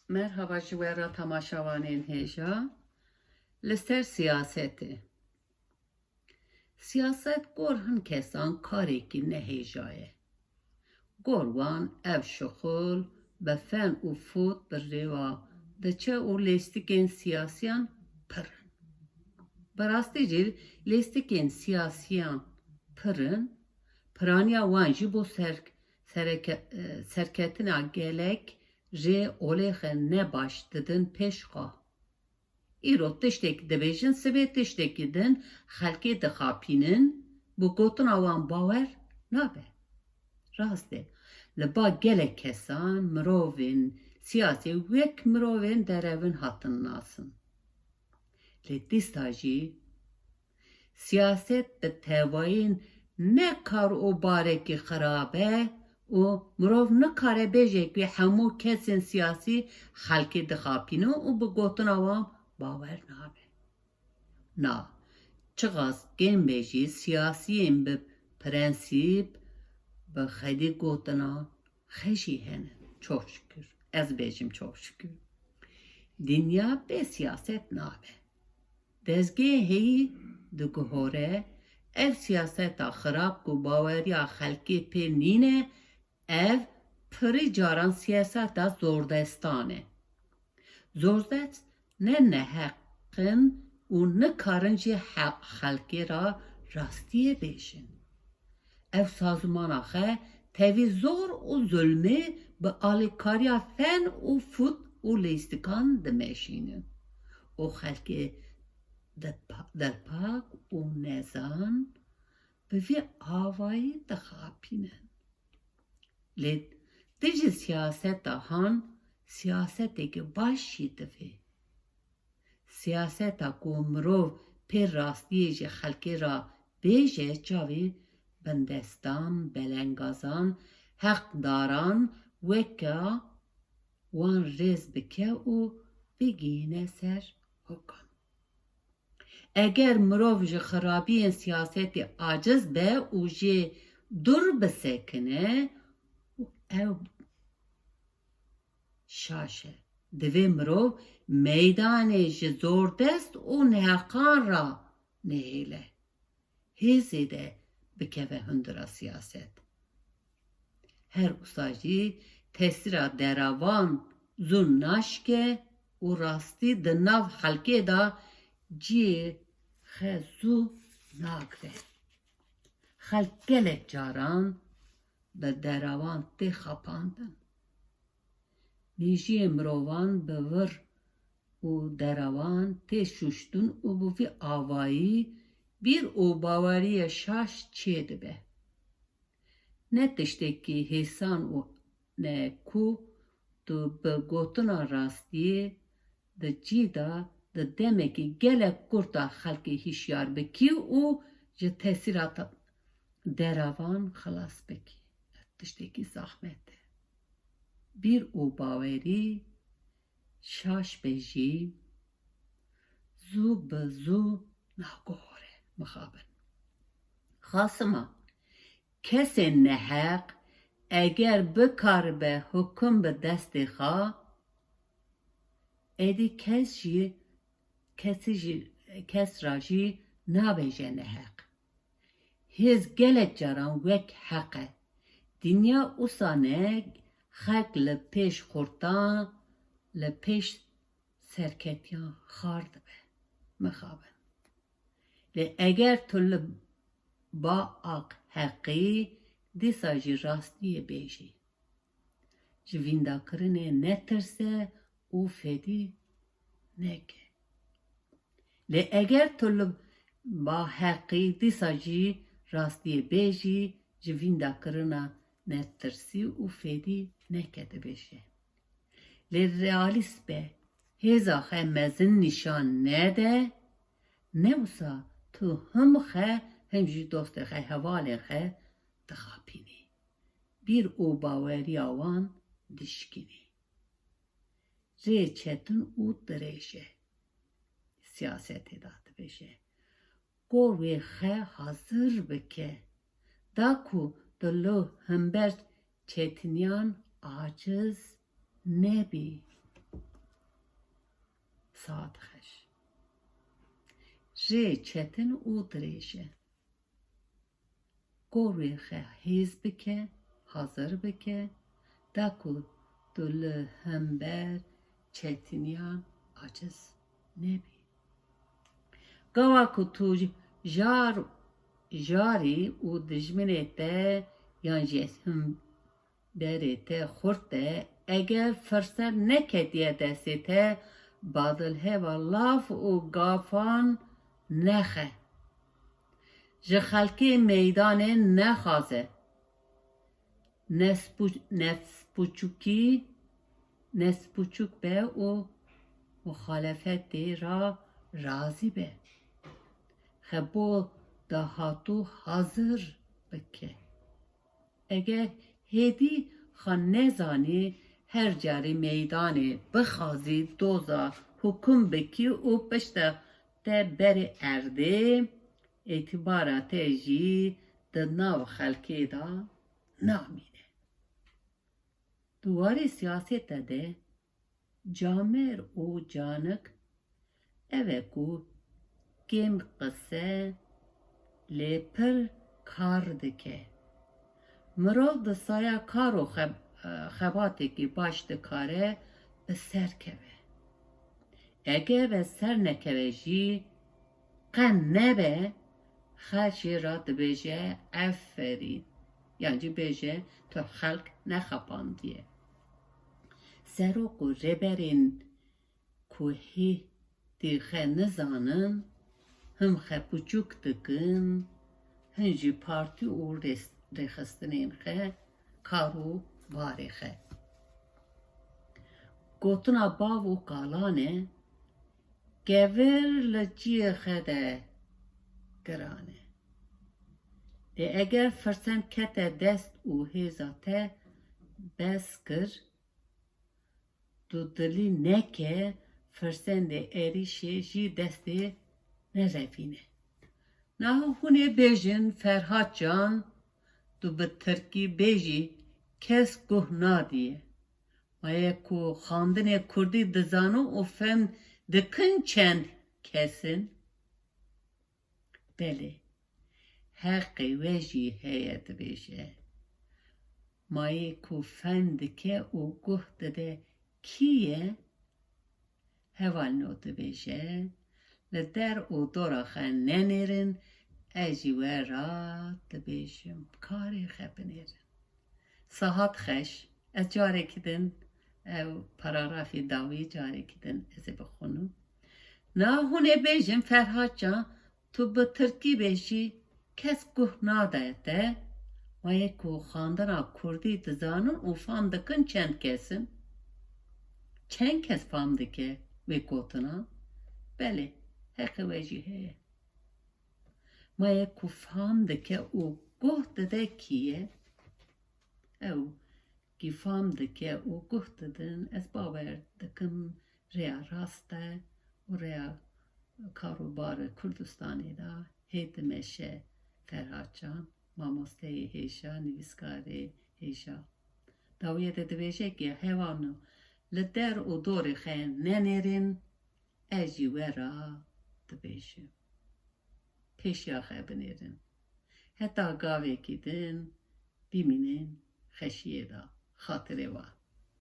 Merhaba jwera tamaşavanên hêja li ser siyasetê. Siyaset gor hin kesan karekî nehêja ye. Gor wan ev şixul bi fen û fût bi rêva diçe û lêstikên siyasiyan pir in. Bi rastî jî lêstikên siyasiyan pir in, piraniya wan jî bo serketina gelek jê olêxê nebaş didin pêşxa. Îro tiştekî dibêjin, sibê tiştekî din xelkê dixapînin, bi gotina wan bawer nabe. Rast e, li ba gelek kesan mirovên siyasî wek mirovên derevin hatin nasin. Lê dîsta jî siyaset bi tevayîn ne kar û barekî xirab e û mirov nikare bêje ku hemû kesên siyasî xelkê dixapînin û bi gotina wan bawer nabe. Na, çiqasên jî siyasiyên bi prensîp bi xwedî gotinan xe jî hene. Çok şükür. Ez bêjim çok şükür. Dinya bê siyaset nabe. Dezgehê heyî diguhore ev siyaseta xirab ku baweriya xelkê pê nîne, ev pirî caran siyaseta zordestan e. Zordest ne neheqin û nikarin jî xelkê ra rastiyê bêjin. Ev sazmana xe tevî zor û zulmê bi alîkariya fen û fût û lêstikan dimeşînin û xelkê delpak û nezan bi vê avayî dixapînin. Lê dijî siyaseta han siyasetekî baş jî divê. Siyaseta ku mirov pê rastiyê jî xelkê ra bêje çavê bindestan, belengazan, heqdaran weka wan rêz bike û bigihîne ser hukm. Eger mirov ji xirabiyên siyasetê aciz be û jê dur bisekine, ew şaş e. Divê mirov meydanê ji zordest û neheqan ra nehêle. Hêzê de bikeve hundira siyaset. Her wisa jî tesîra deravan zû naşke û rastî di nav xelkê da ciyê xe zû nagre. Xelk gelek caran bi deravan tê xapandin. Mîjiyê mirovan bi vir û deravan tê şuştin û bi vî avayî bîr û baweriyê şaş çê dibe. Ne tiştekî hêsan û ne ku tu bi gotina rastiyê di cî da di demekî gelek kurta xelkê hişyar bikî û ji tesîrata deravan xilas bikî. Tiştekî zahmet e. Bîr û bawerî şaş be jî zû bi zû naguhore mixabin. Xasima, kesên neheq eger bikaribe hukm bi destê xwe, êdî kes ra jî nabêje neheq. Hêz gelek caran wek heq e. Dinya wisa ne xelk li pêş xurtan, li pêş serketiyan xar dibe. Mixabin. Lê eger tu li ba aq heqî, dîsa jî rastiyê bêjî. Ji vîndakirinê netirse û fedî neke. Lê eger tu li ba heqî, dîsa jî rastiyê bêjî, ji vîndakirina netirsî û fedî neke dibêje. Lê realîst be, hêza xe mezin nîşan nede, ne wisa tu him xe him jî dostê xe hevalên xe dixapînî. Bîr û baweriya wan dişkînî. Rê çetin û dirêj e. Siyasetê da dibêje. Gor wê xe hazir bike. Da ku di lo hember çetiniyan aciz nebî. saat خش ری چتن او دریشه گوری خه هیز بکه hazır bike daku dolu hember çetiniyan aciz nebi gavaku tu jari u dijmine te yan jesum beri te xurte eğer fırsat ne kediye desite badıl heva laf u gafan nexe ji xalki meydanı nexaze nespuçuk be o muhalefeti ra razı be xebo dahatu hazır bike eğer hedi xan nezani her cari meydanı bixazi doza hukum beki o peşte te beri erdi itibara teji de nav xalki da namine. Duvarı siyasette de camer o canık eve ku kim kısse lepir kar dike. Mırav da saya karo xebate ki baş dikare be ser keve. Ege ve ser nekeve jî qen nebe xelşi ra dibêje aferîn. Yani beje to halk ne kapan diye. Seroku reberin kuhi diye nizanın hem xepuçuk dıkın henci parti o rexistinin xe karu bari xe. Gotuna bavu kalane gever leciye xe de grane. اگر فرسن کت دست او هزاته بس کر دو دلی نکه فرسن ده اریشه جی دسته نرفینه نه هونه بیجن فرهاد جان دو به ترکی بیجی کس گهنا دیه مایه کو خاندن کردی دزانو و فهم دکن چند کسن بله حقی وجی هیت بیشه مایی کو فند که او گفت ده کیه هوال نوت بیشه لدر او دورا خن ننیرن اجی و رات بیشم کاری خبنیرن صحات خش از جاره کدن پاراگرافی داوی جاره کدن از بخونو نه هونه بیشم فرهاد جان تو به ترکی بیشی کس گهنا دهده و یکو خاندنا کردی دزانون و فام دکن چند کسن چند کس فام دکه و گوتنا بله حق وجی هیه ما یکو فام دکه و گهت ده کیه او کی فام دکه و گهت دن از باور دکم ریا راسته و ریا کاروبار کردستانی دا هید میشه فرهادجان ماموسته هیشا نویسکاره هیشا داویه دویشه که حیوانو لدر و دور خین ننیرین اجی ورا دبیشه پیشیا خی بنیرین حتی گاوه کدین بیمینین خشیه دا خاطره وار